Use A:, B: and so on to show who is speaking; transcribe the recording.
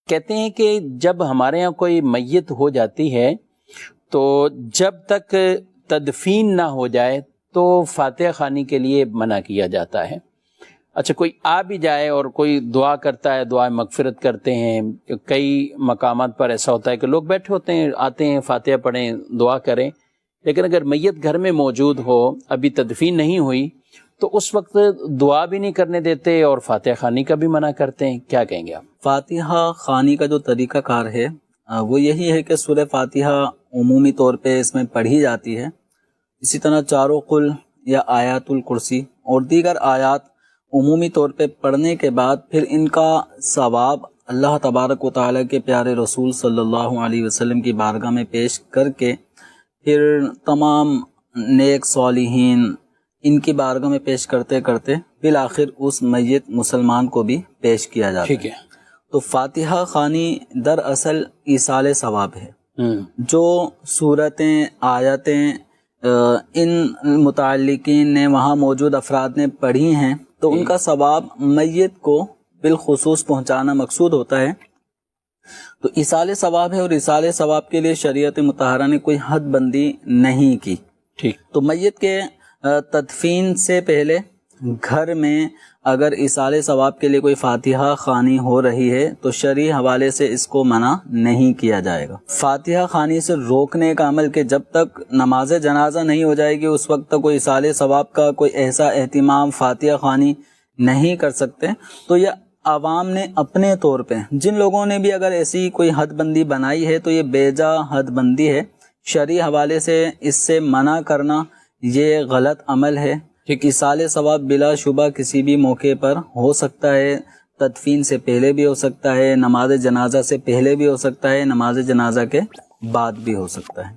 A: کہتے ہیں کہ جب ہمارے ہاں کوئی میت ہو جاتی ہے تو جب تک تدفین نہ ہو جائے تو فاتحہ خوانی کے لیے منع کیا جاتا ہے. اچھا کوئی آ بھی جائے اور کوئی دعا کرتا ہے، دعا مغفرت کرتے ہیں، کئی مقامات پر ایسا ہوتا ہے کہ لوگ بیٹھے ہوتے ہیں، آتے ہیں فاتحہ پڑھیں، دعا کریں، لیکن اگر میت گھر میں موجود ہو، ابھی تدفین نہیں ہوئی، تو اس وقت دعا بھی نہیں کرنے دیتے اور فاتحہ خوانی کا بھی منع کرتے ہیں. کیا کہیں گے آپ؟
B: فاتحہ خوانی کا جو طریقہ کار ہے وہ یہی ہے کہ سورہ فاتحہ عمومی طور پہ اس میں پڑھی جاتی ہے. اسی طرح چاروں قل یا آیات الکرسی اور دیگر آیات عمومی طور پہ پڑھنے کے بعد پھر ان کا ثواب اللہ تبارک و تعالیٰ کے پیارے رسول صلی اللہ علیہ وسلم کی بارگاہ میں پیش کر کے پھر تمام نیک صالحین ان کی بارگاہ میں پیش کرتے کرتے بالآخر اس میت مسلمان کو بھی پیش کیا جاتا ہے.
A: ٹھیک ہے.
B: تو فاتحہ خوانی دراصل ایصال ثواب ہے. جو صورتیں آیتیں ان متعلقین نے وہاں موجود افراد نے پڑھی ہیں تو ان کا ثواب میت کو بالخصوص پہنچانا مقصود ہوتا ہے. تو ایصال ثواب ہے اور ایصال ثواب کے لیے شریعت مطہرہ نے کوئی حد بندی نہیں کی.
A: ٹھیک.
B: تو میت کے تدفین سے پہلے گھر میں اگر ایصال ثواب کے لیے کوئی فاتحہ خوانی ہو رہی ہے تو شرعی حوالے سے اس کو منع نہیں کیا جائے گا. فاتحہ خوانی سے روکنے کا عمل کہ جب تک نماز جنازہ نہیں ہو جائے گی اس وقت تک کوئی ایصال ثواب کا کوئی ایسا اہتمام فاتحہ خوانی نہیں کر سکتے. تو یہ عوام نے اپنے طور پہ جن لوگوں نے بھی اگر ایسی کوئی حد بندی بنائی ہے تو یہ بے جا حد بندی ہے. شرعی حوالے سے اس سے منع کرنا یہ غلط عمل ہے. ایصال ثواب بلا شبہ کسی بھی موقع پر ہو سکتا ہے، تدفین سے پہلے بھی ہو سکتا ہے، نماز جنازہ سے پہلے بھی ہو سکتا ہے، نماز جنازہ کے بعد بھی ہو سکتا ہے.